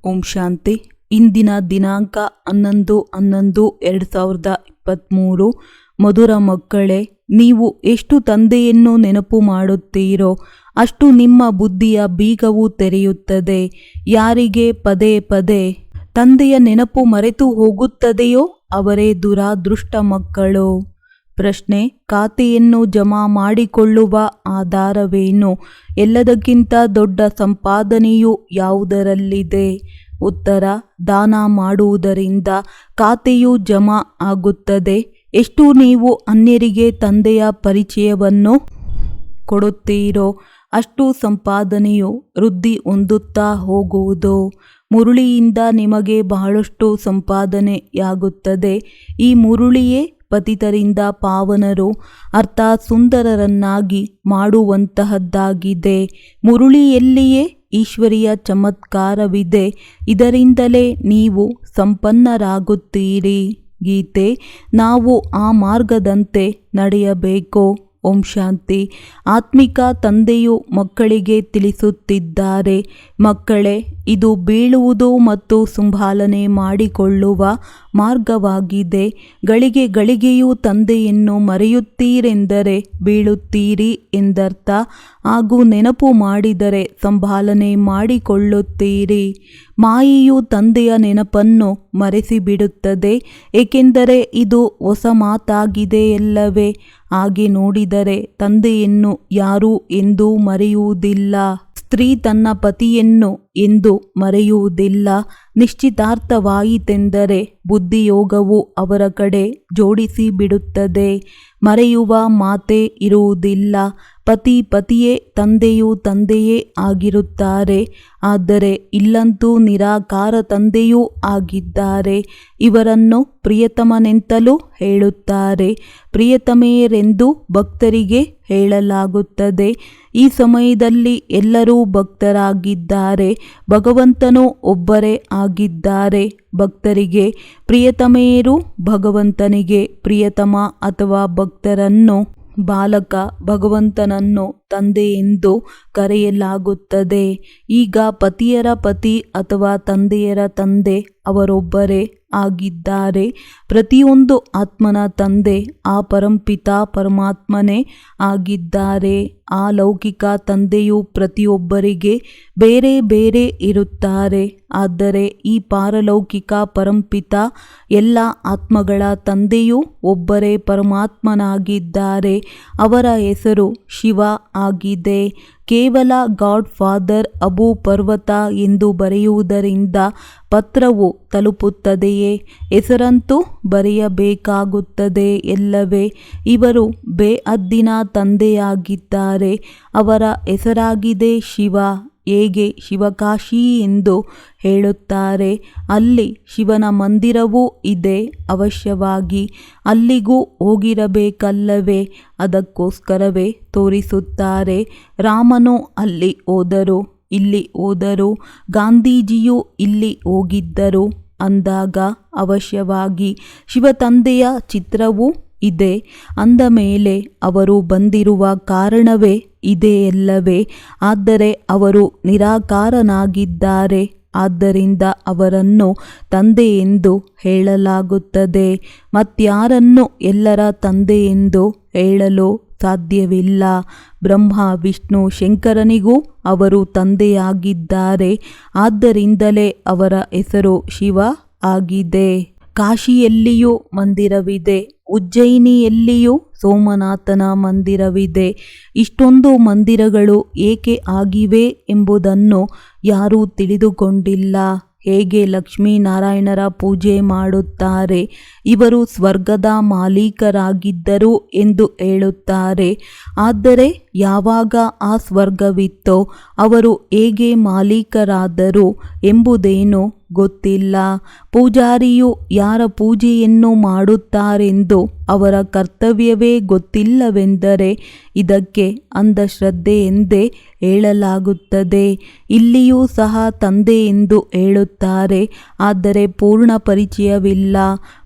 ಓಂ ಶಾಂತಿ. ಇಂದಿನ ದಿನಾಂಕ 11/11/2023. ಮಧುರ ಮಕ್ಕಳೇ, ನೀವು ಎಷ್ಟು ತಂದೆಯನ್ನು ನೆನಪು ಮಾಡುತ್ತೀರೋ ಅಷ್ಟು ನಿಮ್ಮ ಬುದ್ಧಿಯ ಬೀಗವು ತೆರೆಯುತ್ತದೆ. ಯಾರಿಗೆ ಪದೇ ಪದೇ ತಂದೆಯ ನೆನಪು ಮರೆತು ಹೋಗುತ್ತದೆಯೋ ಅವರೇ ದುರಾದೃಷ್ಟ ಮಕ್ಕಳು. ಪ್ರಶ್ನೆ: ಖಾತೆಯನ್ನು ಜಮಾ ಮಾಡಿಕೊಳ್ಳುವ ಆಧಾರವೇನು? ಎಲ್ಲದಕ್ಕಿಂತ ದೊಡ್ಡ ಸಂಪಾದನೆಯು ಯಾವುದರಲ್ಲಿದೆ? ಉತ್ತರ: ದಾನ ಮಾಡುವುದರಿಂದ ಖಾತೆಯು ಜಮಾ ಆಗುತ್ತದೆ. ಎಷ್ಟು ನೀವು ಅನ್ಯರಿಗೆ ತಂದೆಯ ಪರಿಚಯವನ್ನು ಕೊಡುತ್ತೀರೋ ಅಷ್ಟು ಸಂಪಾದನೆಯು ವೃದ್ಧಿ ಹೊಂದುತ್ತಾ ಹೋಗುವುದು. ಮುರುಳಿಯಿಂದ ನಿಮಗೆ ಬಹಳಷ್ಟು ಸಂಪಾದನೆಯಾಗುತ್ತದೆ. ಈ ಮುರುಳಿಯೇ ಪತಿತರಿಂದ ಪಾವನರು ಅರ್ಥಾತ್ ಸುಂದರರನ್ನಾಗಿ ಮಾಡುವಂತಹದ್ದಾಗಿದೆ. ಮುರುಳಿಯಲ್ಲಿಯೇ ಈಶ್ವರಿಯ ಚಮತ್ಕಾರವಿದೆ. ಇದರಿಂದಲೇ ನೀವು ಸಂಪನ್ನರಾಗುತ್ತೀರಿ. ಗೀತೆ: ನಾವು ಆ ಮಾರ್ಗದಂತೆ ನಡೆಯಬೇಕು. ಓಂ ಶಾಂತಿ. ಆತ್ಮಿಕ ತಂದೆಯು ಮಕ್ಕಳಿಗೆ ತಿಳಿಸುತ್ತಿದ್ದಾರೆ, ಮಕ್ಕಳೇ, ಇದು ಬೀಳುವುದು ಮತ್ತು ಸಂಭಾಲನೆ ಮಾಡಿಕೊಳ್ಳುವ ಮಾರ್ಗವಾಗಿದೆ. ಗಳಿಗೆ ಗಳಿಗೆಯೂ ತಂದೆಯನ್ನು ಮರೆಯುತ್ತೀರೆಂದರೆ ಬೀಳುತ್ತೀರಿ ಎಂದರ್ಥ. ಹಾಗೂ ನೆನಪು ಮಾಡಿದರೆ ಸಂಭಾಲನೆ ಮಾಡಿಕೊಳ್ಳುತ್ತೀರಿ. ಮಾಯೆಯು ತಂದೆಯ ನೆನಪನ್ನು ಮರೆಸಿಬಿಡುತ್ತದೆ, ಏಕೆಂದರೆ ಇದು ಹೊಸ ಮಾತಾಗಿದೆಯಲ್ಲವೇ. ಹಾಗೆ ನೋಡಿದರೆ ತಂದೆಯನ್ನು ಯಾರೂ ಎಂದೂ ಮರೆಯುವುದಿಲ್ಲ. ಸ್ತ್ರೀ ತನ್ನ ಪತಿಯನ್ನು ಎಂದು ಮರೆಯುವುದಿಲ್ಲ. ನಿಶ್ಚಿತಾರ್ಥವಾಯಿತೆಂದರೆ ಬುದ್ಧಿಯೋಗವು ಅವರ ಕಡೆ ಜೋಡಿಸಿ ಬಿಡುತ್ತದೆ. ಮರೆಯುವ ಮಾತೇ ಇರುವುದಿಲ್ಲ. ಪತಿ ಪತಿಯೇ, ತಂದೆಯು ತಂದೆಯೇ ಆಗಿರುತ್ತಾರೆ. ಆದರೆ ಇಲ್ಲಂತೂ ನಿರಾಕಾರ ತಂದೆಯೂ ಆಗಿದ್ದಾರೆ. ಇವರನ್ನು ಪ್ರಿಯತಮನೆಂತಲೂ ಹೇಳುತ್ತಾರೆ. ಪ್ರಿಯತಮೆಯರೆಂದು ಭಕ್ತರಿಗೆ ಹೇಳಲಾಗುತ್ತದೆ. ಈ ಸಮಯದಲ್ಲಿ ಎಲ್ಲರೂ ಭಕ್ತರಾಗಿದ್ದಾರೆ. ಭಗವಂತನು ಒಬ್ಬರೇ ಆಗಿದ್ದಾರೆ. ಭಕ್ತರಿಗೆ ಪ್ರಿಯತಮೆಯರು, ಭಗವಂತನಿಗೆ ಪ್ರಿಯತಮ ಅಥವಾ ಭಕ್ತರನ್ನು ಬಾಲಕ, ಭಗವಂತನನ್ನು ತಂದೆ ಎಂದು ಕರೆಯಲಾಗುತ್ತದೆ. ಈಗ ಪತಿಯರ ಪತಿ ಅಥವಾ ತಂದೆಯರ ತಂದೆ ಅವರೊಬ್ಬರೇ ಆಗಿದ್ದಾರೆ. ಪ್ರತಿಯೊಂದು ಆತ್ಮನ ತಂದೆ ಆ ಪರಂಪಿತ ಪರಮಾತ್ಮನೇ ಆಗಿದ್ದಾರೆ. ಆ ಲೌಕಿಕ ತಂದೆಯು ಪ್ರತಿಯೊಬ್ಬರಿಗೆ ಬೇರೆ ಬೇರೆ ಇರುತ್ತಾರೆ. ಆದರೆ ಈ ಪಾರಲೌಕಿಕ ಪರಂಪಿತ ಎಲ್ಲ ಆತ್ಮಗಳ ತಂದೆಯೂ ಒಬ್ಬರೇ ಪರಮಾತ್ಮನಾಗಿದ್ದಾರೆ. ಅವರ ಹೆಸರು ಶಿವ ಆಗಿದೆ. ಕೇವಲ ಗಾಡ್ ಫಾದರ್ ಅಬು ಪರ್ವತ ಎಂದು ಬರೆಯುವುದರಿಂದ ಪತ್ರವು ತಲುಪುತ್ತದೆಯೇ? ಹೆಸರಂತೂ ಬರೆಯಬೇಕಾಗುತ್ತದೆ ಎಲ್ಲವೇ. ಇವರು ಬೇಅದ್ದಿನ ತಂದೆಯಾಗಿದ್ದಾರೆ. ಅವರ ಹೆಸರಾಗಿದೆ ಶಿವ. ಹೇಗೆ ಶಿವಕಾಶಿ ಎಂದು ಹೇಳುತ್ತಾರೆ, ಅಲ್ಲಿ ಶಿವನ ಮಂದಿರವೂ ಇದೆ. ಅವಶ್ಯವಾಗಿ ಅಲ್ಲಿಗೂ ಹೋಗಿರಬೇಕಲ್ಲವೇ. ಅದಕ್ಕೋಸ್ಕರವೇ ತೋರಿಸುತ್ತಾರೆ. ರಾಮನು ಅಲ್ಲಿ ಹೋದರು, ಇಲ್ಲಿ ಹೋದರು, ಗಾಂಧೀಜಿಯು ಇಲ್ಲಿ ಹೋಗಿದ್ದರು ಅಂದಾಗ ಅವಶ್ಯವಾಗಿ ಶಿವತಂದೆಯ ಚಿತ್ರವೂ ಇದೆ. ಅಂದ ಮೇಲೆ ಅವರು ಬಂದಿರುವ ಕಾರಣವೇ ಇದೆಯಲ್ಲವೇ. ಆದರೆ ಅವರು ನಿರಾಕಾರನಾಗಿದ್ದಾರೆ. ಆದ್ದರಿಂದ ಅವರನ್ನು ತಂದೆ ಎಂದು ಹೇಳಲಾಗುತ್ತದೆ. ಮತ್ಯಾರನ್ನು ಎಲ್ಲರ ತಂದೆ ಎಂದು ಹೇಳಲು ಸಾಧ್ಯವಿಲ್ಲ. ಬ್ರಹ್ಮ, ವಿಷ್ಣು, ಶಂಕರನಿಗೂ ಅವರು ತಂದೆಯಾಗಿದ್ದಾರೆ. ಆದ್ದರಿಂದಲೇ ಅವರ ಹೆಸರು ಶಿವ ಆಗಿದೆ. ಕಾಶಿಯಲ್ಲಿಯೂ ಮಂದಿರವಿದೆ. ಉಜ್ಜಯಿನಿಯಲ್ಲಿಯೂ ಸೋಮನಾಥನ ಮಂದಿರವಿದೆ. ಇಷ್ಟೊಂದು ಮಂದಿರಗಳು ಏಕೆ ಆಗಿವೆ ಎಂಬುದನ್ನು ಯಾರೂ ತಿಳಿದುಕೊಂಡಿಲ್ಲ. ಹೇಗೆ ಲಕ್ಷ್ಮೀನಾರಾಯಣರ ಪೂಜೆ ಮಾಡುತ್ತಾರೆ, ಇವರು ಸ್ವರ್ಗದ ಮಾಲೀಕರಾಗಿದ್ದರು ಎಂದು ಹೇಳುತ್ತಾರೆ. ಆದರೆ ಯಾವಾಗ ಆ ಸ್ವರ್ಗವಿತ್ತೋ ಅವರು ಹೇಗೆ ಮಾಲೀಕರಾದರು ಎಂಬುದೇನು ಗೊತ್ತಿಲ್ಲ. ಪೂಜಾರಿಯು ಯಾರ ಪೂಜೆಯನ್ನು ಮಾಡುತ್ತಾರೆಂದು ಅವರ ಕರ್ತವ್ಯವೇ ಗೊತ್ತಿಲ್ಲವೆಂದರೆ ಇದಕ್ಕೆ ಅಂಧಶ್ರದ್ಧೆ ಎಂದೇ ಹೇಳಲಾಗುತ್ತದೆ. ಇಲ್ಲಿಯೂ ಸಹ ತಂದೆ ಎಂದು ಹೇಳುತ್ತಾರೆ, ಆದರೆ ಪೂರ್ಣ ಪರಿಚಯವಿಲ್ಲ.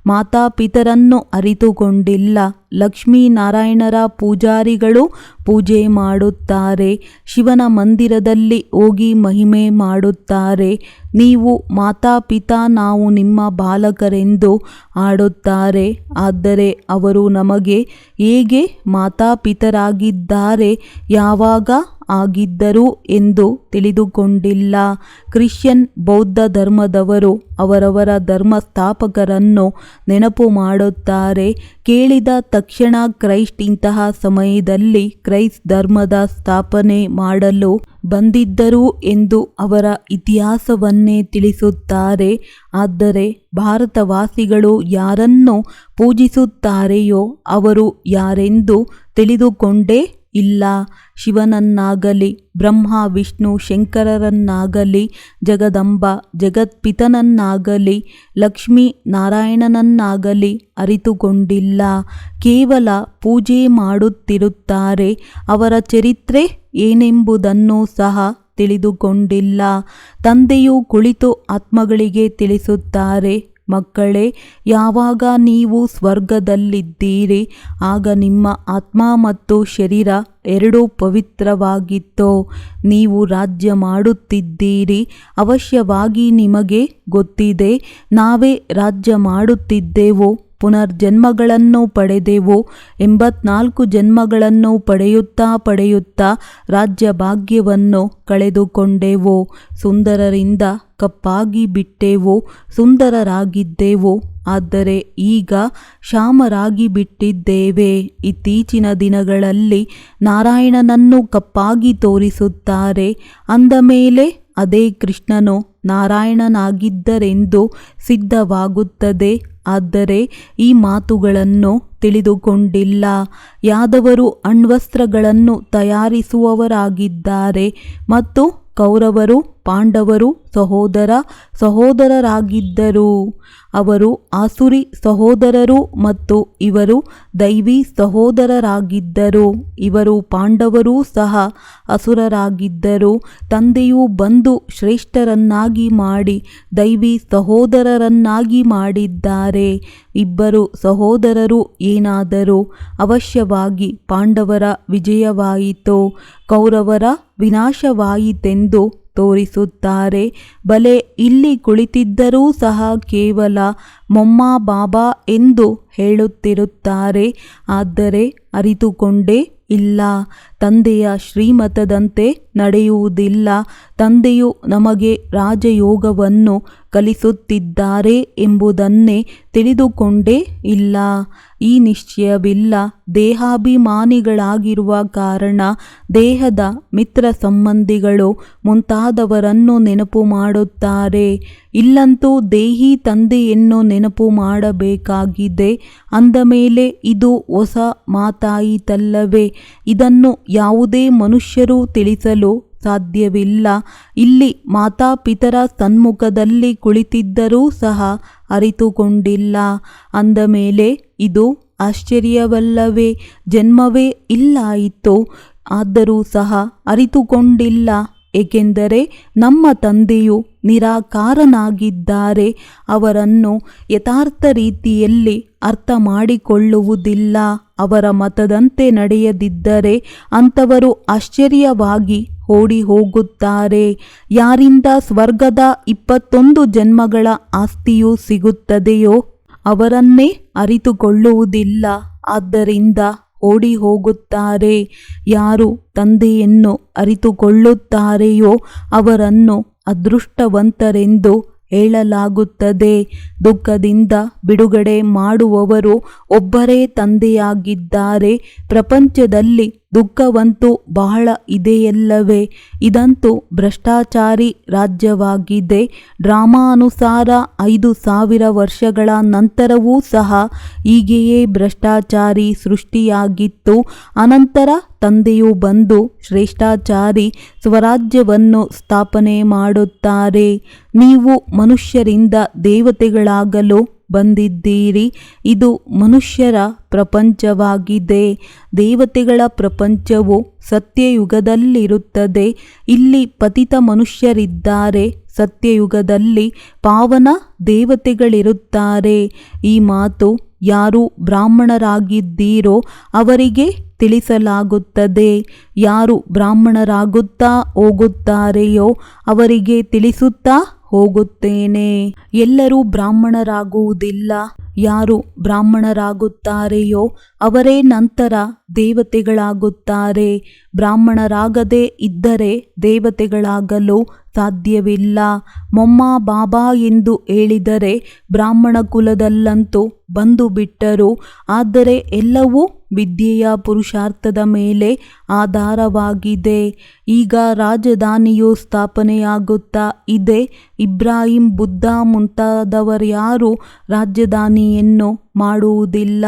ಮಾತಾಪಿತರನ್ನು ಅರಿತುಕೊಂಡಿಲ್ಲ. ಲಕ್ಷ್ಮೀನಾರಾಯಣರ ಪೂಜಾರಿಗಳು ಪೂಜೆ ಮಾಡುತ್ತಾರೆ. ಶಿವನ ಮಂದಿರದಲ್ಲಿ ಹೋಗಿ ಮಹಿಮೆ ಮಾಡುತ್ತಾರೆ. ನೀವು ಮಾತಾಪಿತಾ ನಾವು ನಿಮ್ಮ ಬಾಲಕರೆಂದು ಆಡುತ್ತಾರೆ. ಆದರೆ ಅವರು ನಮಗೆ ಹೇಗೆ ಮಾತಾಪಿತರಾಗಿದ್ದಾರೆ, ಯಾವಾಗ ಆಗಿದ್ದರು ಎಂದು ತಿಳಿದುಕೊಂಡಿಲ್ಲ. ಕ್ರಿಶ್ಚಿಯನ್ ಬೌದ್ಧ ಧರ್ಮದವರು ಅವರವರ ಧರ್ಮಸ್ಥಾಪಕರನ್ನು ನೆನಪು ಮಾಡುತ್ತಾರೆ. ಕೇಳಿದ ತಕ್ಷಣ ಕ್ರೈಸ್ಟ್ ಇಂತಹ ಸಮಯದಲ್ಲಿ ಕ್ರೈಸ್ತ ಧರ್ಮದ ಸ್ಥಾಪನೆ ಮಾಡಲು ಬಂದಿದ್ದರು ಎಂದು ಅವರ ಇತಿಹಾಸವನ್ನೇ ತಿಳಿಸುತ್ತಾರೆ. ಆದರೆ ಭಾರತವಾಸಿಗಳು ಯಾರನ್ನು ಪೂಜಿಸುತ್ತಾರೆಯೋ ಅವರು ಯಾರೆಂದು ತಿಳಿದುಕೊಂಡೇ ಇಲ್ಲ. ಶಿವನನ್ನಾಗಲಿ ಬ್ರಹ್ಮ ವಿಷ್ಣು ಶಂಕರರನ್ನಾಗಲಿ ಜಗದಂಬ ಜಗತ್ಪಿತನನ್ನಾಗಲಿ ಲಕ್ಷ್ಮೀ ನಾರಾಯಣನನ್ನಾಗಲಿ ಅರಿತುಕೊಂಡಿಲ್ಲ. ಕೇವಲ ಪೂಜೆ ಮಾಡುತ್ತಿರುತ್ತಾರೆ. ಅವರ ಚರಿತ್ರೆ ಏನೆಂಬುದನ್ನು ಸಹ ತಿಳಿದುಕೊಂಡಿಲ್ಲ. ತಂದೆಯು ಕುಳಿತು ಆತ್ಮಗಳಿಗೆ ತಿಳಿಸುತ್ತಾರೆ, ಮಕ್ಕಳೇ, ಯಾವಾಗ ನೀವು ಸ್ವರ್ಗದಲ್ಲಿದ್ದೀರಿ ಆಗ ನಿಮ್ಮ ಆತ್ಮ ಮತ್ತು ಶರೀರ ಎರಡೂ ಪವಿತ್ರವಾಗಿತ್ತೋ. ನೀವು ರಾಜ್ಯ ಮಾಡುತ್ತಿದ್ದೀರಿ. ಅವಶ್ಯವಾಗಿ ನಿಮಗೆ ಗೊತ್ತಿದೆ, ನಾವೇ ರಾಜ್ಯ ಮಾಡುತ್ತಿದ್ದೆವು. ಪುನರ್ಜನ್ಮಗಳನ್ನು ಪಡೆದೆವು. 84 ಜನ್ಮಗಳನ್ನು ಪಡೆಯುತ್ತಾ ರಾಜ್ಯ ಭಾಗ್ಯವನ್ನು ಕಳೆದುಕೊಂಡೆವು. ಸುಂದರರಿಂದ ಕಪ್ಪಾಗಿ ಬಿಟ್ಟೆವು. ಸುಂದರರಾಗಿದ್ದೆವು, ಆದರೆ ಈಗ ಶ್ಯಾಮರಾಗಿ ಬಿಟ್ಟಿದ್ದೇವೆ. ಇತ್ತೀಚಿನ ದಿನಗಳಲ್ಲಿ ನಾರಾಯಣನನ್ನು ಕಪ್ಪಾಗಿ ತೋರಿಸುತ್ತಾರೆ. ಅಂದ ಮೇಲೆ ಅದೇ ಕೃಷ್ಣನು ನಾರಾಯಣನಾಗಿದ್ದರೆಂದು ಸಿದ್ಧವಾಗುತ್ತದೆ. ಆದರೆ ಈ ಮಾತುಗಳನ್ನು ತಿಳಿದುಕೊಂಡಿಲ್ಲ. ಯಾದವರು ಅಣ್ವಸ್ತ್ರಗಳನ್ನು ತಯಾರಿಸುವವರಾಗಿದ್ದಾರೆ ಮತ್ತು ಕೌರವರು ಪಾಂಡವರು ಸಹೋದರರಾಗಿದ್ದರು. ಅವರು ಆಸುರಿ ಸಹೋದರರು ಮತ್ತು ಇವರು ದೈವಿ ಸಹೋದರರಾಗಿದ್ದರು. ಇವರು ಪಾಂಡವರೂ ಸಹ ಅಸುರರಾಗಿದ್ದರು. ತಂದೆಯು ಬಂದು ಶ್ರೇಷ್ಠರನ್ನಾಗಿ ಮಾಡಿ ದೈವಿ ಸಹೋದರರನ್ನಾಗಿ ಮಾಡಿದ್ದಾರೆ. ಇಬ್ಬರು ಸಹೋದರರು ಏನಾದರೂ ಅವಶ್ಯವಾಗಿ ಪಾಂಡವರ ವಿಜಯವಾಯಿತೋ ಕೌರವರ ವಿನಾಶವಾಯಿತೆಂದು ತೋರಿಸುತ್ತಾರೆ. ಬಲೆ ಇಲ್ಲಿ ಕುಳಿತಿದ್ದರೂ ಸಹ ಕೇವಲ ಮೊಮ್ಮ ಬಾಬಾ ಎಂದು ಹೇಳುತ್ತಿರುತ್ತಾರೆ. ಆದರೆ ಅರಿತುಕೊಂಡೇ ಇಲ್ಲ. ತಂದೆಯ ಶ್ರೀಮತದಂತೆ ನಡೆಯುವುದಿಲ್ಲ. ತಂದೆಯು ನಮಗೆ ರಾಜಯೋಗವನ್ನು ಕಲಿಸುತ್ತಿದ್ದಾರೆ ಎಂಬುದನ್ನೇ ತಿಳಿದುಕೊಂಡೇ ಇಲ್ಲ. ಈ ನಿಶ್ಚಯವಿಲ್ಲ. ದೇಹಾಭಿಮಾನಿಗಳಾಗಿರುವ ಕಾರಣ ದೇಹದ ಮಿತ್ರ ಸಂಬಂಧಿಗಳು ಮುಂತಾದವರನ್ನು ನೆನಪು ಮಾಡುತ್ತಾರೆ. ಇಲ್ಲಂತೂ ದೇಹಿ ತಂದೆಯನ್ನು ನೆನಪು ಮಾಡಬೇಕಾಗಿದೆ. ಅಂದ ಮೇಲೆ ಇದು ಹೊಸ ಮಾತಾಯಿತಲ್ಲವೇ? ಇದನ್ನು ಯಾವುದೇ ಮನುಷ್ಯರು ತಿಳಿಸಲು ಸಾಧ್ಯವಿಲ್ಲ. ಇಲ್ಲಿ ಮಾತಾಪಿತರ ಸನ್ಮುಖದಲ್ಲಿ ಕುಳಿತಿದ್ದರೂ ಸಹ ಅರಿತುಕೊಂಡಿಲ್ಲ. ಅಂದ ಮೇಲೆ ಇದು ಆಶ್ಚರ್ಯವಲ್ಲವೇ? ಜನ್ಮವೇ ಇಲ್ಲಾಯಿತು. ಆದರೂ ಸಹ ಅರಿತುಕೊಂಡಿಲ್ಲ. ಏಕೆಂದರೆ ನಮ್ಮ ತಂದೆಯು ನಿರಾಕಾರನಾಗಿದ್ದಾರೆ. ಅವರನ್ನು ಯಥಾರ್ಥ ರೀತಿಯಲ್ಲಿ ಅರ್ಥ ಮಾಡಿಕೊಳ್ಳುವುದಿಲ್ಲ. ಅವರ ಮತದಂತೆ ನಡೆಯದಿದ್ದರೆ ಅಂಥವರು ಆಶ್ಚರ್ಯವಾಗಿ ಓಡಿ ಹೋಗುತ್ತಾರೆ. ಯಾರಿಂದ ಸ್ವರ್ಗದ 21 ಜನ್ಮಗಳ ಆಸ್ತಿಯು ಸಿಗುತ್ತದೆಯೋ ಅವರನ್ನೇ ಅರಿತುಕೊಳ್ಳುವುದಿಲ್ಲ. ಆದ್ದರಿಂದ ಓಡಿ ಹೋಗುತ್ತಾರೆ. ಯಾರು ತಂದೆಯನ್ನು ಅರಿತುಕೊಳ್ಳುತ್ತಾರೆಯೋ ಅವರನ್ನು ಅದೃಷ್ಟವಂತರೆಂದು ಹೇಳಲಾಗುತ್ತದೆ. ದುಃಖದಿಂದ ಬಿಡುಗಡೆ ಮಾಡುವವರು ಒಬ್ಬರೇ ತಂದೆಯಾಗಿದ್ದಾರೆ. ಪ್ರಪಂಚದಲ್ಲಿ ದುಃಖವಂತೂ ಬಹಳ ಇದೆಯಲ್ಲವೇ? ಇದಂತೂ ಭ್ರಷ್ಟಾಚಾರಿ ರಾಜ್ಯವಾಗಿದೆ. ಡ್ರಾಮಾನುಸಾರ 5000 ವರ್ಷಗಳ ನಂತರವೂ ಸಹ ಹೀಗೆಯೇ ಭ್ರಷ್ಟಾಚಾರಿ ಸೃಷ್ಟಿಯಾಗಿತ್ತು. ಅನಂತರ ತಂದೆಯು ಬಂದು ಶ್ರೇಷ್ಠಾಚಾರಿ ಸ್ವರಾಜ್ಯವನ್ನು ಸ್ಥಾಪನೆ ಮಾಡುತ್ತಾರೆ. ನೀವು ಮನುಷ್ಯರಿಂದ ದೇವತೆಗಳಾಗಲು ಬಂದಿದ್ದೀರಿ. ಇದು ಮನುಷ್ಯರ ಪ್ರಪಂಚವಾಗಿದೆ. ದೇವತೆಗಳ ಪ್ರಪಂಚವು ಸತ್ಯಯುಗದಲ್ಲಿರುತ್ತದೆ. ಇಲ್ಲಿ ಪತಿತ ಮನುಷ್ಯರಿದ್ದಾರೆ. ಸತ್ಯಯುಗದಲ್ಲಿ ಪಾವನ ದೇವತೆಗಳಿರುತ್ತಾರೆ. ಈ ಮಾತು ಯಾರು ಬ್ರಾಹ್ಮಣರಾಗಿದ್ದೀರೋ ಅವರಿಗೆ ತಿಳಿಸಲಾಗುತ್ತದೆ. ಯಾರು ಬ್ರಾಹ್ಮಣರಾಗುತ್ತಾ ಹೋಗುತ್ತಾರೆಯೋ ಅವರಿಗೆ ತಿಳಿಸುತ್ತಾ ಹೋಗುತ್ತೇನೆ. ಎಲ್ಲರೂ ಬ್ರಾಹ್ಮಣರಾಗುವುದಿಲ್ಲ. ಯಾರು ಬ್ರಾಹ್ಮಣರಾಗುತ್ತಾರೆಯೋ ಅವರೇ ನಂತರ ದೇವತೆಗಳಾಗುತ್ತಾರೆ. ಬ್ರಾಹ್ಮಣರಾಗದೇ ಇದ್ದರೆ ದೇವತೆಗಳಾಗಲು ಸಾಧ್ಯವಿಲ್ಲ. ಮೊಮ್ಮ ಬಾಬಾ ಎಂದು ಹೇಳಿದರೆ ಬ್ರಾಹ್ಮಣ ಕುಲದಲ್ಲಂತೂ ಬಂದು ಬಿಟ್ಟರು. ಆದರೆ ಎಲ್ಲವೂ ವಿದ್ಯೆಯ ಪುರುಷಾರ್ಥದ ಮೇಲೆ ಆಧಾರವಾಗಿದೆ. ಈಗ ರಾಜಧಾನಿಯು ಸ್ಥಾಪನೆಯಾಗುತ್ತಾ ಇದೆ. ಇಬ್ರಾಹಿಂ, ಬುದ್ಧ ಮುಂತಾದವರ್ಯಾರೂ ರಾಜಧಾನಿಯನ್ನು ಮಾಡುವುದಿಲ್ಲ.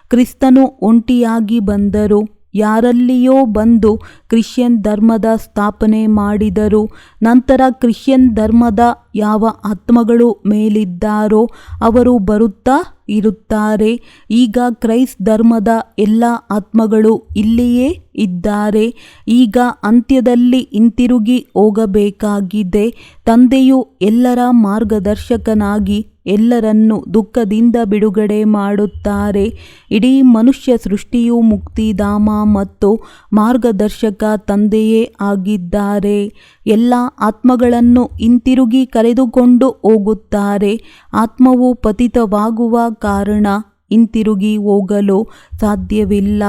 ಕ್ರಿಸ್ತನು ಒಂಟಿಯಾಗಿ ಬಂದರು. ಯಾರಲ್ಲಿಯೋ ಬಂದು ಕ್ರಿಶ್ಚಿಯನ್ ಧರ್ಮದ ಸ್ಥಾಪನೆ ಮಾಡಿದರು. ನಂತರ ಕ್ರಿಶ್ಚಿಯನ್ ಧರ್ಮದ ಯಾವ ಆತ್ಮಗಳು ಮೇಲಿದ್ದಾರೋ ಅವರು ಬರುತ್ತಾ ಇರುತ್ತಾರೆ. ಈಗ ಕ್ರೈಸ್ತ ಧರ್ಮದ ಎಲ್ಲ ಆತ್ಮಗಳು ಇಲ್ಲಿಯೇ ಇದ್ದಾರೆ. ಈಗ ಅಂತ್ಯದಲ್ಲಿ ಹಿಂತಿರುಗಿ ಹೋಗಬೇಕಾಗಿದೆ. ತಂದೆಯು ಎಲ್ಲರ ಮಾರ್ಗದರ್ಶಕನಾಗಿ ಎಲ್ಲರನ್ನೂ ದುಃಖದಿಂದ ಬಿಡುಗಡೆ ಮಾಡುತ್ತಾರೆ. ಇಡೀ ಮನುಷ್ಯ ಸೃಷ್ಟಿಯು ಮುಕ್ತಿಧಾಮ ಮತ್ತು ಮಾರ್ಗದರ್ಶಕ ತಂದೆಯೇ ಆಗಿದ್ದಾರೆ. ಎಲ್ಲ ಆತ್ಮಗಳನ್ನು ಹಿಂತಿರುಗಿ ಕರೆದುಕೊಂಡು ಹೋಗುತ್ತಾರೆ. ಆತ್ಮವು ಪತಿತವಾಗುವ ಕಾರಣ ಹಿಂತಿರುಗಿ ಹೋಗಲು ಸಾಧ್ಯವಿಲ್ಲ.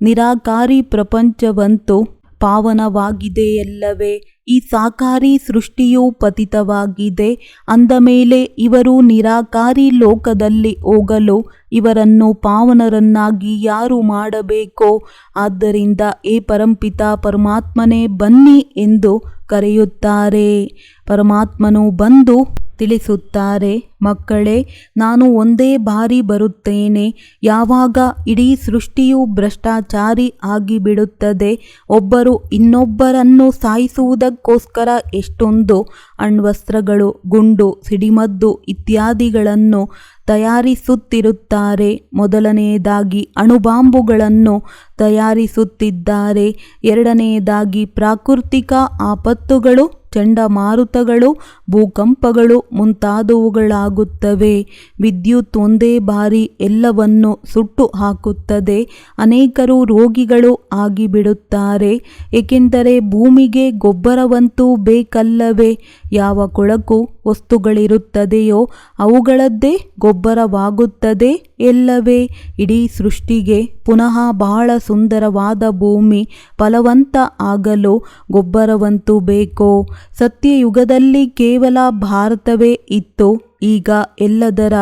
ನಿರಾಕಾರಿ ಪ್ರಪಂಚವಂತೂ ಪಾವನವಾಗಿದೆಯಲ್ಲವೇ? ಈ ಸಾಕಾರಿ ಸೃಷ್ಟಿಯು ಪತಿತವಾಗಿದೆ. ಅಂದ ಮೇಲೆ ಇವರು ನಿರಾಕಾರಿ ಲೋಕದಲ್ಲಿ ಹೋಗಲು ಇವರನ್ನು ಪಾವನರನ್ನಾಗಿ ಯಾರು ಮಾಡಬೇಕೋ? ಆದ್ದರಿಂದ ಏ ಪರಂಪಿತ ಪರಮಾತ್ಮನೇ ಬನ್ನಿ ಎಂದು ಕರೆಯುತ್ತಾರೆ. ಪರಮಾತ್ಮನು ಬಂದು ತಿಳಿಸುತ್ತಾರೆ, ಮಕ್ಕಳೇ, ನಾನು ಒಂದೇ ಬಾರಿ ಬರುತ್ತೇನೆ. ಯಾವಾಗ ಇಡೀ ಸೃಷ್ಟಿಯು ಭ್ರಷ್ಟಾಚಾರಿ ಆಗಿಬಿಡುತ್ತದೆ, ಒಬ್ಬರು ಇನ್ನೊಬ್ಬರನ್ನು ಸಾಯಿಸುವುದಕ್ಕೋಸ್ಕರ ಎಷ್ಟೊಂದು ಅಣ್ವಸ್ತ್ರಗಳು, ಗುಂಡು, ಸಿಡಿಮದ್ದು ಇತ್ಯಾದಿಗಳನ್ನು ತಯಾರಿಸುತ್ತಿರುತ್ತಾರೆ. ಮೊದಲನೆಯದಾಗಿ ಅಣುಬಾಂಬುಗಳನ್ನು ತಯಾರಿಸುತ್ತಿದ್ದಾರೆ. ಎರಡನೆಯದಾಗಿ ಪ್ರಾಕೃತಿಕ ಆಪತ್ತುಗಳು, ಚಂಡಮಾರುತಗಳು, ಭೂಕಂಪಗಳು ಮುಂತಾದವುಗಳಾಗುತ್ತವೆ. ವಿದ್ಯುತ್ ಒಂದೇ ಬಾರಿ ಎಲ್ಲವನ್ನು ಸುಟ್ಟು ಹಾಕುತ್ತದೆ. ಅನೇಕರು ರೋಗಿಗಳು ಆಗಿಬಿಡುತ್ತಾರೆ. ಏಕೆಂದರೆ ಭೂಮಿಗೆ ಗೊಬ್ಬರವಂತೂ ಬೇಕಲ್ಲವೇ? ಯಾವ ಕೊಳಕು ವಸ್ತುಗಳಿರುತ್ತದೆಯೋ ಅವುಗಳದ್ದೇ ಗೊಬ್ಬರವಾಗುತ್ತದೆ ಎಲ್ಲವೇ? ಇಡೀ ಸೃಷ್ಟಿಗೆ ಪುನಃ ಬಹಳ ಸುಂದರವಾದ ಭೂಮಿ ಫಲವಂತ ಆಗಲು ಗೊಬ್ಬರವಂತೂ ಬೇಕೋ? ಸತ್ಯಯುಗದಲ್ಲಿ ಕೇವಲ ಭಾರತವೇ ಇತ್ತು. ಈಗ ಎಲ್ಲದರ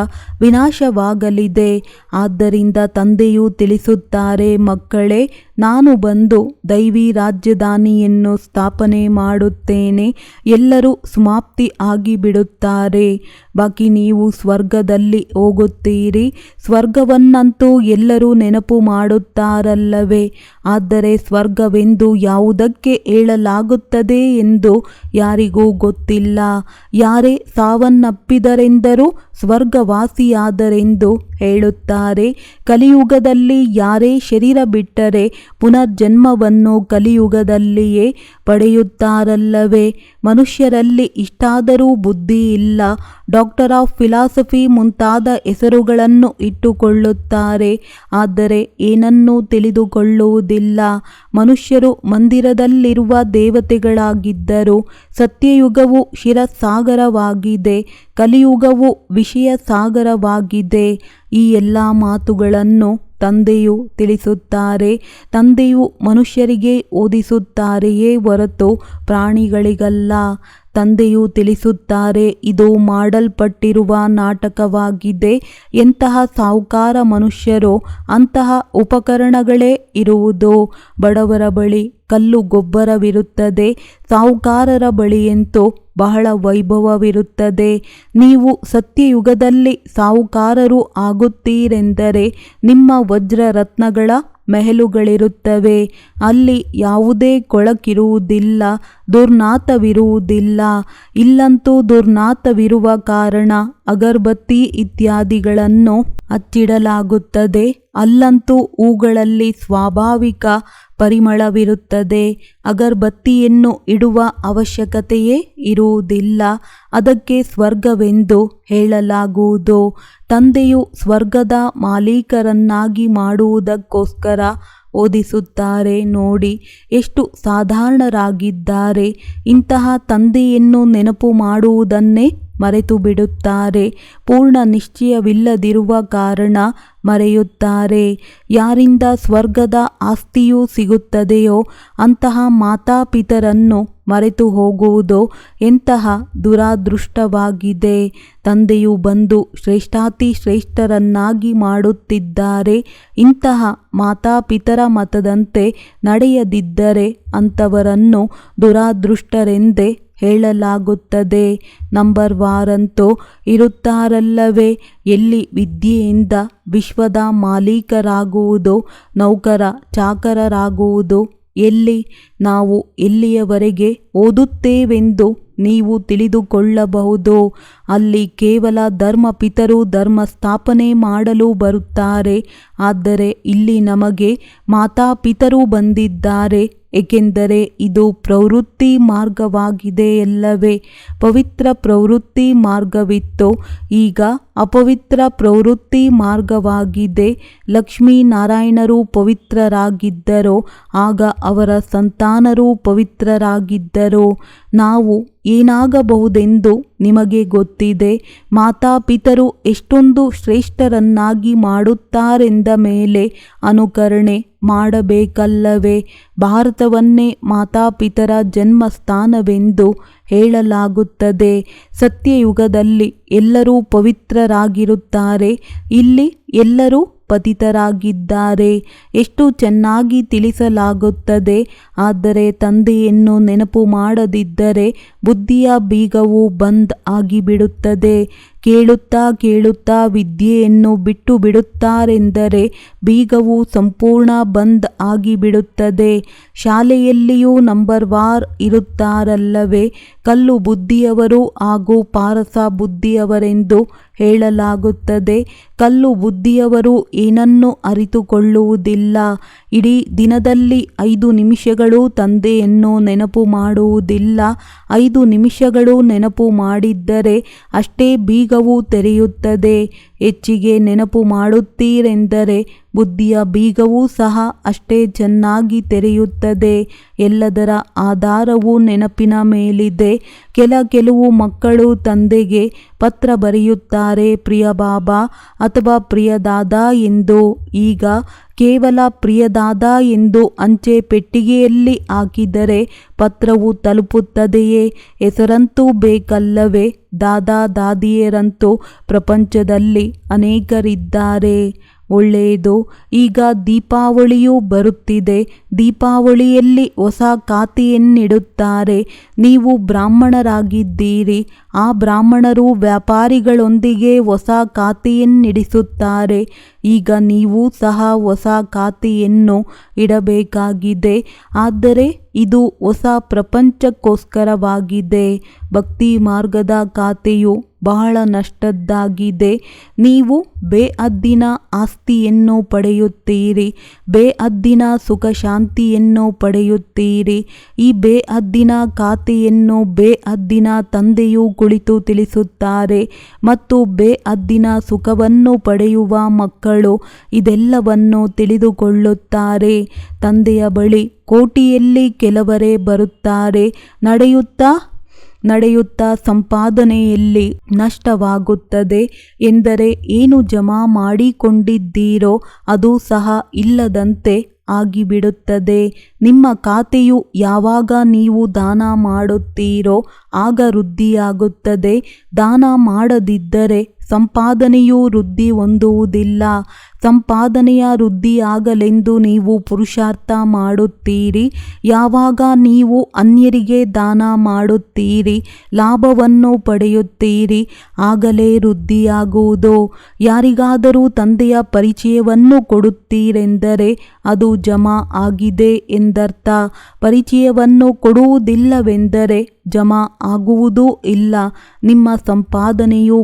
ವಿನಾಶವಾಗಲಿದೆ. ಆದ್ದರಿಂದ ತಂದೆಯು ತಿಳಿಸುತ್ತಾರೆ, ಮಕ್ಕಳೇ, ನಾನು ಬಂದು ದೈವಿ ರಾಜಧಾನಿಯನ್ನು ಸ್ಥಾಪನೆ ಮಾಡುತ್ತೇನೆ. ಎಲ್ಲರೂ ಸಮಾಪ್ತಿ ಆಗಿಬಿಡುತ್ತಾರೆ. ಬಾಕಿ ನೀವು ಸ್ವರ್ಗದಲ್ಲಿ ಹೋಗುತ್ತೀರಿ. ಸ್ವರ್ಗವನ್ನಂತೂ ಎಲ್ಲರೂ ನೆನಪು ಮಾಡುತ್ತಾರಲ್ಲವೇ? ಆದರೆ ಸ್ವರ್ಗವೆಂದು ಯಾವುದಕ್ಕೆ ಹೇಳಲಾಗುತ್ತದೆ ಎಂದು ಯಾರಿಗೂ ಗೊತ್ತಿಲ್ಲ. ಯಾರೇ ಸಾವನ್ನಪ್ಪಿದರೆಂದರೂ ಸ್ವರ್ಗವಾಸಿಯಾದರೆಂದು ಹೇಳುತ್ತಾರೆ. ಕಲಿಯುಗದಲ್ಲಿ ಯಾರೇ ಶರೀರ ಬಿಟ್ಟರೆ ಪುನರ್ಜನ್ಮವನ್ನು ಕಲಿಯುಗದಲ್ಲಿಯೇ ಪಡೆಯುತ್ತಾರಲ್ಲವೇ? ಮನುಷ್ಯರಲ್ಲಿ ಇಷ್ಟಾದರೂ ಬುದ್ಧಿ ಇಲ್ಲ. ಡಾಕ್ಟರ್ ಆಫ್ ಫಿಲಾಸಫಿ ಮುಂತಾದ ಹೆಸರುಗಳನ್ನು ಇಟ್ಟುಕೊಳ್ಳುತ್ತಾರೆ. ಆದರೆ ಏನನ್ನೂ ತಿಳಿದುಕೊಳ್ಳುವುದಿಲ್ಲ. ಮನುಷ್ಯರು ಮಂದಿರದಲ್ಲಿರುವ ದೇವತೆಗಳಾಗಿದ್ದರು. ಸತ್ಯಯುಗವು ಶಿರಸಾಗರವಾಗಿದೆ. ಕಲಿಯುಗವು ವಿಷಯ ಸಾಗರವಾಗಿದೆ. ಈ ಎಲ್ಲ ಮಾತುಗಳನ್ನು ತಂದೆಯು ತಿಳಿಸುತ್ತಾರೆ. ತಂದೆಯು ಮನುಷ್ಯರಿಗೆ ಓದಿಸುತ್ತಾರೆಯೇ ಹೊರತು ಪ್ರಾಣಿಗಳಿಗಲ್ಲ. ತಂದೆಯು ತಿಳಿಸುತ್ತಾರೆ, ಇದು ಮಾಡಲ್ಪಟ್ಟಿರುವ ನಾಟಕವಾಗಿದೆ. ಎಂತಹ ಸಾಹುಕಾರ ಮನುಷ್ಯರೋ ಅಂತಹ ಉಪಕರಣಗಳೇ ಇರುವುದು. ಬಡವರ ಬಳಿ ಕಲ್ಲು ಗೊಬ್ಬರವಿರುತ್ತದೆ, ಸಾಹುಕಾರರ ಬಳಿಯಂತೂ ಬಹಳ ವೈಭವವಿರುತ್ತದೆ. ನೀವು ಸತ್ಯಯುಗದಲ್ಲಿ ಸಾಹುಕಾರರು ಆಗುತ್ತೀರೆಂದರೆ ನಿಮ್ಮ ವಜ್ರ ರತ್ನಗಳ ಮೆಹಲುಗಳಿರುತ್ತವೆ. ಅಲ್ಲಿ ಯಾವುದೇ ಕೊಳಕಿರುವುದಿಲ್ಲ, ದುರ್ನಾತವಿರುವುದಿಲ್ಲ. ಇಲ್ಲಂತೂ ದುರ್ನಾತವಿರುವ ಕಾರಣ ಅಗರಬತ್ತಿ ಇತ್ಯಾದಿಗಳನ್ನು ಹಚ್ಚಿಡಲಾಗುತ್ತದೆ. ಅಲ್ಲಂತೂ ಹೂಗಳಲ್ಲಿ ಸ್ವಾಭಾವಿಕ ಪರಿಮಳವಿರುತ್ತದೆ. ಅಗರಬತ್ತಿಯನ್ನು ಇಡುವ ಅವಶ್ಯಕತೆಯೇ ಇರುವುದಿಲ್ಲ. ಅದಕ್ಕೆ ಸ್ವರ್ಗವೆಂದು ಹೇಳಲಾಗುವುದು. ತಂದೆಯು ಸ್ವರ್ಗದ ಮಾಲೀಕರನ್ನಾಗಿ ಮಾಡುವುದಕ್ಕೋಸ್ಕರ ಓದಿಸುತ್ತಾರೆ. ನೋಡಿ ಎಷ್ಟು ಸಾಧಾರಣರಾಗಿದ್ದಾರೆ. ಇಂತಹ ತಂದೆಯನ್ನು ನೆನಪು ಮಾಡುವುದನ್ನೇ ಮರೆತು ಬಿಡುತ್ತಾರೆ. ಪೂರ್ಣ ನಿಶ್ಚಯವಿಲ್ಲದಿರುವ ಕಾರಣ ಮರೆಯುತ್ತಾರೆ. ಯಾರಿಂದ ಸ್ವರ್ಗದ ಆಸ್ತಿಯು ಸಿಗುತ್ತದೆಯೋ ಅಂತಹ ಮಾತಾಪಿತರನ್ನು ಮರೆತು ಹೋಗುವುದು ಎಂತಹ ದುರಾದೃಷ್ಟವಾಗಿದೆ. ತಂದೆಯು ಬಂದು ಶ್ರೇಷ್ಠಾತಿ ಶ್ರೇಷ್ಠರನ್ನಾಗಿ ಮಾಡುತ್ತಿದ್ದಾರೆ. ಇಂತಹ ಮಾತಾಪಿತರ ಮತದಂತೆ ನಡೆಯದಿದ್ದರೆ ಅಂಥವರನ್ನು ದುರಾದೃಷ್ಟರೆಂದೇ ಹೇಳಲಾಗುತ್ತದೆ. ನಂಬರ್ ವಾರಂತೂ ಇರುತ್ತಾರಲ್ಲವೇ, ಎಲ್ಲಿ ವಿದ್ಯೆಯಿಂದ ವಿಶ್ವದ ಮಾಲೀಕರಾಗುವುದು, ನೌಕರ ಚಾಕರರಾಗುವುದು ಎಲ್ಲಿ? ನಾವು ಎಲ್ಲಿಯವರೆಗೆ ಓದುತ್ತೇವೆಂದು ನೀವು ತಿಳಿದುಕೊಳ್ಳಬಹುದು. ಅಲ್ಲಿ ಕೇವಲ ಧರ್ಮಪಿತರು ಧರ್ಮ ಸ್ಥಾಪನೆ ಮಾಡಲು ಬರುತ್ತಾರೆ. ಆದರೆ ಇಲ್ಲಿ ನಮಗೆ ಮಾತಾಪಿತರು ಬಂದಿದ್ದಾರೆ. ಏಕೆಂದರೆ ಇದು ಪ್ರವೃತ್ತಿ ಮಾರ್ಗವಾಗಿದೆಯಲ್ಲವೇ. ಪವಿತ್ರ ಪ್ರವೃತ್ತಿ ಮಾರ್ಗವಿತ್ತು, ಈಗ ಅಪವಿತ್ರ ಪ್ರವೃತ್ತಿ ಮಾರ್ಗವಾಗಿದೆ. ಲಕ್ಷ್ಮೀನಾರಾಯಣರು ಪವಿತ್ರರಾಗಿದ್ದರು, ಆಗ ಅವರ ಸಂತಾನರು ಪವಿತ್ರರಾಗಿದ್ದರು. ನಾವು ಏನಾಗಬಹುದೆಂದು ನಿಮಗೆ ಗೊತ್ತಿದೆ. ಮಾತಾಪಿತರು ಎಷ್ಟೊಂದು ಶ್ರೇಷ್ಠರನ್ನಾಗಿ ಮಾಡುತ್ತಾರೆಂದ ಮೇಲೆ ಅನುಕರಣೆ ಮಾಡಬೇಕಲ್ಲವೇ. ಭಾರತವನ್ನೇ ಮಾತಾಪಿತರ ಜನ್ಮಸ್ಥಾನವೆಂದು ಹೇಳಲಾಗುತ್ತದೆ. ಸತ್ಯಯುಗದಲ್ಲಿ ಎಲ್ಲರೂ ಪವಿತ್ರರಾಗಿರುತ್ತಾರೆ, ಇಲ್ಲಿ ಎಲ್ಲರೂ ಪತಿತರಾಗಿದ್ದಾರೆ. ಎಷ್ಟು ಚೆನ್ನಾಗಿ ತಿಳಿಸಲಾಗುತ್ತದೆ. ಆದರೆ ತಂದೆಯನ್ನು ನೆನಪು ಮಾಡದಿದ್ದರೆ ಬುದ್ಧಿಯ ಬೀಗವು ಬಂದ್ ಆಗಿಬಿಡುತ್ತದೆ. ಕೇಳುತ್ತಾ ಕೇಳುತ್ತಾ ವಿದ್ಯೆಯನ್ನು ಬಿಟ್ಟು ಬಿಡುತ್ತಾರೆಂದರೆ ಬೀಗವು ಸಂಪೂರ್ಣ ಬಂದ್ ಆಗಿಬಿಡುತ್ತದೆ. ಶಾಲೆಯಲ್ಲಿಯೂ ನಂಬರ್ ವಾರ್ ಇರುತ್ತಾರಲ್ಲವೇ. ಕಲ್ಲು ಬುದ್ಧಿಯವರು ಹಾಗೂ ಪಾರಸ ಬುದ್ಧಿಯವರೆಂದು ಹೇಳಲಾಗುತ್ತದೆ. ಕಲ್ಲು ಬುದ್ಧಿಯವರು ಏನನ್ನೂ ಅರಿತುಕೊಳ್ಳುವುದಿಲ್ಲ. ಇಡೀ ದಿನದಲ್ಲಿ 5 ನಿಮಿಷಗಳು ತಂದೆಯನ್ನು ನೆನಪು ಮಾಡುವುದಿಲ್ಲ. 5 ನಿಮಿಷಗಳು ನೆನಪು ಮಾಡಿದ್ದರೆ ಅಷ್ಟೇ ಬೀಗವು ತೆರೆಯುತ್ತದೆ. ಹೆಚ್ಚಿಗೆ ನೆನಪು ಮಾಡುತ್ತೀರೆಂದರೆ ಬುದ್ಧಿಯ ಬೀಗವೂ ಸಹ ಅಷ್ಟೇ ಚೆನ್ನಾಗಿ ತೆರೆಯುತ್ತದೆ. ಎಲ್ಲದರ ಆಧಾರವು ನೆನಪಿನ ಮೇಲಿದೆ. ಕೆಲವು ಮಕ್ಕಳು ತಂದೆಗೆ ಪತ್ರ ಬರೆಯುತ್ತಾರೆ, ಪ್ರಿಯ ಬಾಬಾ ಅಥವಾ ಪ್ರಿಯ ದಾದಾ ಎಂದು. ಈಗ ಕೇವಲ ಪ್ರಿಯದಾದ ಎಂದು ಅಂಚೆ ಪೆಟ್ಟಿಗೆಯಲ್ಲಿ ಹಾಕಿದರೆ ಪತ್ರವು ತಲುಪುತ್ತದೆಯೇ? ಹೆಸರಂತೂ ಬೇಕಲ್ಲವೇ. ದಾದಾ ದಾದಿಯರಂತೂ ಪ್ರಪಂಚದಲ್ಲಿ ಅನೇಕರಿದ್ದಾರೆ. ಒಳ್ಳೆಯದು. ಈಗ ದೀಪಾವಳಿಯೂ ಬರುತ್ತಿದೆ. ದೀಪಾವಳಿಯಲ್ಲಿ ಹೊಸ ಖಾತೆಯನ್ನಿಡುತ್ತಾರೆ. ನೀವು ಬ್ರಾಹ್ಮಣರಾಗಿದ್ದೀರಿ. ಆ ಬ್ರಾಹ್ಮಣರು ವ್ಯಾಪಾರಿಗಳೊಂದಿಗೆ ಹೊಸ ಖಾತೆಯನ್ನಿಡಿಸುತ್ತಾರೆ. ಈಗ ನೀವು ಸಹ ಹೊಸ ಖಾತೆಯನ್ನು ಇಡಬೇಕಾಗಿದೆ. ಆದರೆ ಇದು ಹೊಸ ಪ್ರಪಂಚಕ್ಕೋಸ್ಕರವಾಗಿದೆ. ಭಕ್ತಿ ಮಾರ್ಗದ ಖಾತೆಯು ಬಹಳ ನಷ್ಟದ್ದಾಗಿದೆ. ನೀವು ಬೇಅದ್ದಿನ ಆಸ್ತಿಯನ್ನು ಪಡೆಯುತ್ತೀರಿ, ಬೇಅದ್ದಿನ ಸುಖ ಶಾಂತಿಯನ್ನು ಪಡೆಯುತ್ತೀರಿ. ಈ ಬೇಅದ್ದಿನ ಖಾತೆಯನ್ನು ಬೇಅದ್ದಿನ ತಂದೆಯು ಕುಳಿತು ತಿಳಿಸುತ್ತಾರೆ ಮತ್ತು ಬೇಅದ್ದಿನ ಸುಖವನ್ನು ಪಡೆಯುವ ಮಕ್ಕಳು ಇದೆಲ್ಲವನ್ನು ತಿಳಿದುಕೊಳ್ಳುತ್ತಾರೆ. ತಂದೆಯ ಬಳಿ ಕೋಟಿಯಲ್ಲಿ ಕೆಲವರೇ ಬರುತ್ತಾರೆ. ನಡೆಯುತ್ತಾ ಸಂಪಾದನೆಯಲ್ಲಿ ನಷ್ಟವಾಗುತ್ತದೆ. ಎಂದರೆ ಏನು ಜಮಾ ಮಾಡಿಕೊಂಡಿದ್ದೀರೋ ಅದು ಸಹ ಇಲ್ಲದಂತೆ ಆಗಿಬಿಡುತ್ತದೆ. ನಿಮ್ಮ ಖಾತೆಯು ಯಾವಾಗ ನೀವು ದಾನ ಮಾಡುತ್ತೀರೋ ಆಗ ವೃದ್ಧಿಯಾಗುತ್ತದೆ. ದಾನ ಮಾಡದಿದ್ದರೆ ಸಂಪಾದನೆಯೂ ವೃದ್ಧಿ ಹೊಂದುವುದಿಲ್ಲ. ಸಂಪಾದನೆಯ ವೃದ್ಧಿಯಾಗಲೆಂದು ನೀವು ಪುರುಷಾರ್ಥ ಮಾಡುತ್ತೀರಿ. ಯಾವಾಗ ನೀವು ಅನ್ಯರಿಗೆ ದಾನ ಮಾಡುತ್ತೀರಿ, ಲಾಭವನ್ನು ಪಡೆಯುತ್ತೀರಿ, ಆಗಲೇ ವೃದ್ಧಿಯಾಗುವುದು. ಯಾರಿಗಾದರೂ ತಂದೆಯ ಪರಿಚಯವನ್ನು ಕೊಡುತ್ತೀರೆಂದರೆ ಅದು ಜಮಾ ಆಗಿದೆ ಎಂದರ್ಥ. ಪರಿಚಯವನ್ನು ಕೊಡುವುದಿಲ್ಲವೆಂದರೆ ಜಮಾ ಆಗುವುದೂ ಇಲ್ಲ. ನಿಮ್ಮ ಸಂಪಾದನೆಯು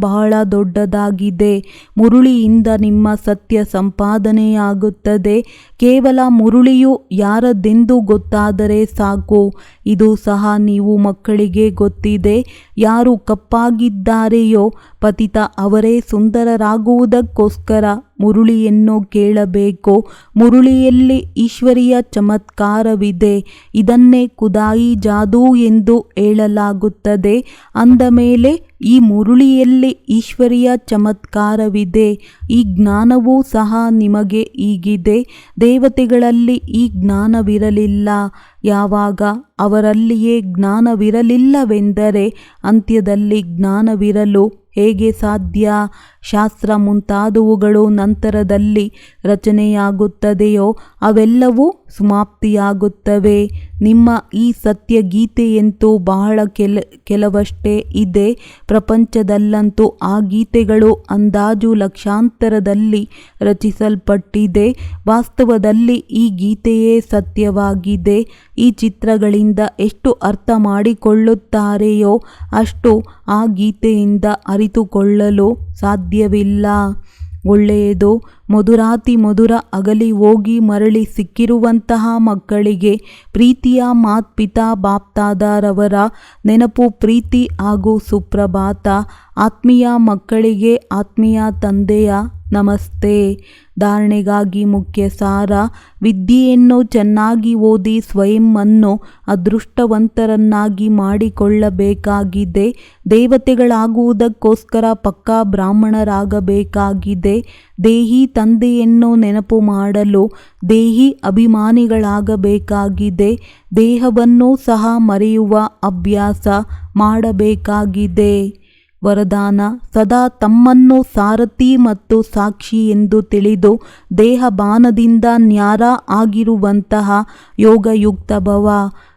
ಬಹಳ ದೊಡ್ಡದಾಗಿದೆ. ಮುರುಳಿಯಿಂದ ನಿಮ್ಮ ಸತ್ಯ ಸಂಪಾದನೆಯಾಗುತ್ತದೆ. ಕೇವಲ ಮುರುಳಿಯು ಯಾರದೆಂದು ಗೊತ್ತಾದರೆ ಸಾಕು. ಇದು ಸಹ ನೀವು ಮಕ್ಕಳಿಗೆ ಗೊತ್ತಿದೆ. ಯಾರು ಕಪ್ಪಾಗಿದ್ದಾರೆಯೋ ಪತಿತ ಅವರೇ ಸುಂದರರಾಗುವುದಕ್ಕೋಸ್ಕರ ಮುರುಳಿಯನ್ನು ಕೇಳಬೇಕು. ಮುರುಳಿಯಲ್ಲಿ ಈಶ್ವರಿಯ ಚಮತ್ಕಾರವಿದೆ. ಇದನ್ನೇ ಖುದಾಯಿ ಜಾದೂ ಎಂದು ಹೇಳಲಾಗುತ್ತದೆ. ಅಂದ ಮೇಲೆ ಈ ಮುರುಳಿಯಲ್ಲಿ ಈಶ್ವರಿಯ ಚಮತ್ಕಾರವಿದೆ. ಈ ಜ್ಞಾನವೂ ಸಹ ನಿಮಗೆ ಈಗಿದೆ. ದೇವತೆಗಳಲ್ಲಿ ಈ ಜ್ಞಾನವಿರಲಿಲ್ಲ. ಯಾವಾಗ ಅವರಲ್ಲಿಯೇ ಜ್ಞಾನವಿರಲಿಲ್ಲವೆಂದರೆ ಅಂತ್ಯದಲ್ಲಿ ಜ್ಞಾನವಿರಲು ಹೇಗೆ ಸಾಧ್ಯ? ಶಾಸ್ತ್ರ ಮುಂತಾದವುಗಳು ನಂತರದಲ್ಲಿ ರಚನೆಯಾಗುತ್ತದೆಯೋ ಅವೆಲ್ಲವೂ ಸಮಾಪ್ತಿಯಾಗುತ್ತವೆ. ನಿಮ್ಮ ಈ ಸತ್ಯ ಗೀತೆಯಂತೂ ಬಹಳ ಕೆಲವಷ್ಟೇ ಇದೆ. ಪ್ರಪಂಚದಲ್ಲಂತೂ ಆ ಗೀತೆಗಳು ಅಂದಾಜು ಲಕ್ಷಾಂತರದಲ್ಲಿ ರಚಿಸಲ್ಪಟ್ಟಿದೆ. ವಾಸ್ತವದಲ್ಲಿ ಈ ಗೀತೆಯೇ ಸತ್ಯವಾಗಿದೆ. ಈ ಚಿತ್ರಗಳಿಂದ ಎಷ್ಟು ಅರ್ಥ ಮಾಡಿಕೊಳ್ಳುತ್ತಾರೆಯೋ ಅಷ್ಟು ಆ ಗೀತೆಯಿಂದ ಅರಿತುಕೊಳ್ಳಲು ಸಾಧ್ಯವಿಲ್ಲ. ಒಳ್ಳೆಯದು. ಮಧುರಾತಿ ಮಧುರ ಅಗಲಿ ಹೋಗಿ ಮರಳಿ ಸಿಕ್ಕಿರುವಂತಹ ಮಕ್ಕಳಿಗೆ ಪ್ರೀತಿಯ ಮಾತ್ಪಿತಾ ಬಾಪ್ತಾದರವರ ನೆನಪು, ಪ್ರೀತಿ ಹಾಗೂ ಸುಪ್ರಭಾತ. ಆತ್ಮೀಯ ಮಕ್ಕಳಿಗೆ ಆತ್ಮೀಯ ತಂದೆಯ ನಮಸ್ತೆ. ಧಾರಣೆಗಾಗಿ ಮುಖ್ಯ ಸಾರ: ವಿದ್ಯೆಯನ್ನು ಚೆನ್ನಾಗಿ ಓದಿ ಸ್ವಯಂವನ್ನು ಅದೃಷ್ಟವಂತರನ್ನಾಗಿ ಮಾಡಿಕೊಳ್ಳಬೇಕಾಗಿದೆ. ದೇವತೆಗಳಾಗುವುದಕ್ಕೋಸ್ಕರ ಪಕ್ಕಾ ಬ್ರಾಹ್ಮಣರಾಗಬೇಕಾಗಿದೆ. ದೇಹಿ ತಂದೆಯನ್ನು ನೆನಪು ಮಾಡಲು ದೇಹಿ ಅಭಿಮಾನಿಗಳಾಗಬೇಕಾಗಿದೆ. ದೇಹವನ್ನು ಸಹ ಮರೆಯುವ ಅಭ್ಯಾಸ ಮಾಡಬೇಕಾಗಿದೆ. ವರದಾನ: ಸದಾ ತಮ್ಮನ್ನು ಸಾರಥಿ ಮತ್ತು ಸಾಕ್ಷಿ ಎಂದು ತಿಳಿದು ದೇಹಬಾನದಿಂದ ನ್ಯಾರ ಆಗಿರುವಂತಹ ಯೋಗಯುಕ್ತ ಭವ.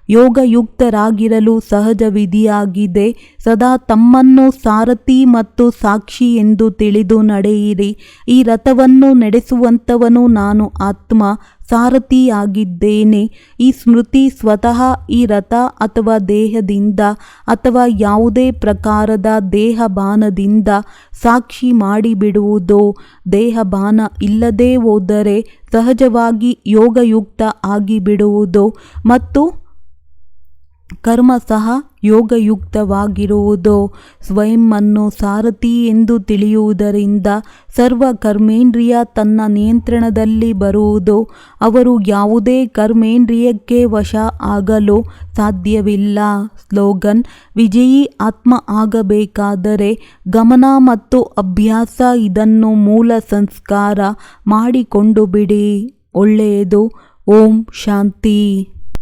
ಯೋಗಯುಕ್ತರಾಗಿರಲು ಸಹಜ ವಿಧಿಯಾಗಿದೆ. ಸದಾ ತಮ್ಮನ್ನು ಸಾರಥಿ ಮತ್ತು ಸಾಕ್ಷಿ ಎಂದು ತಿಳಿದು ನಡೆಯಿರಿ. ಈ ರಥವನ್ನು ನಡೆಸುವಂಥವನು ನಾನು ಆತ್ಮ ಸಾರಥಿಯಾಗಿದ್ದೇನೆ. ಈ ಸ್ಮೃತಿ ಸ್ವತಃ ಈ ರಥ ಅಥವಾ ದೇಹದಿಂದ ಅಥವಾ ಯಾವುದೇ ಪ್ರಕಾರದ ದೇಹಬಾನದಿಂದ ಸಾಕ್ಷಿ ಮಾಡಿಬಿಡುವುದು. ದೇಹಬಾನ ಇಲ್ಲದೆ ಹೋದರೆ ಸಹಜವಾಗಿ ಯೋಗಯುಕ್ತ ಆಗಿಬಿಡುವುದು ಮತ್ತು ಕರ್ಮ ಸಹ ಯೋಗಯುಕ್ತವಾಗಿರುವುದು. ಸ್ವಯಂವನ್ನು ಸಾರಥಿ ಎಂದು ತಿಳಿಯುವುದರಿಂದ ಸರ್ವ ಕರ್ಮೇಂದ್ರಿಯ ತನ್ನ ನಿಯಂತ್ರಣದಲ್ಲಿ ಬರುವುದು. ಅವರು ಯಾವುದೇ ಕರ್ಮೇಂದ್ರಿಯಕ್ಕೆ ವಶ ಆಗಲು ಸಾಧ್ಯವಿಲ್ಲ. ಸ್ಲೋಗನ್: ವಿಜಯೀ ಆತ್ಮ ಆಗಬೇಕಾದರೆ ಗಮನ ಮತ್ತು ಅಭ್ಯಾಸ ಇದನ್ನು ಮೂಲ ಸಂಸ್ಕಾರ ಮಾಡಿಕೊಂಡು ಬಿಡಿ. ಒಳ್ಳೆಯದು. ಓಂ ಶಾಂತಿ.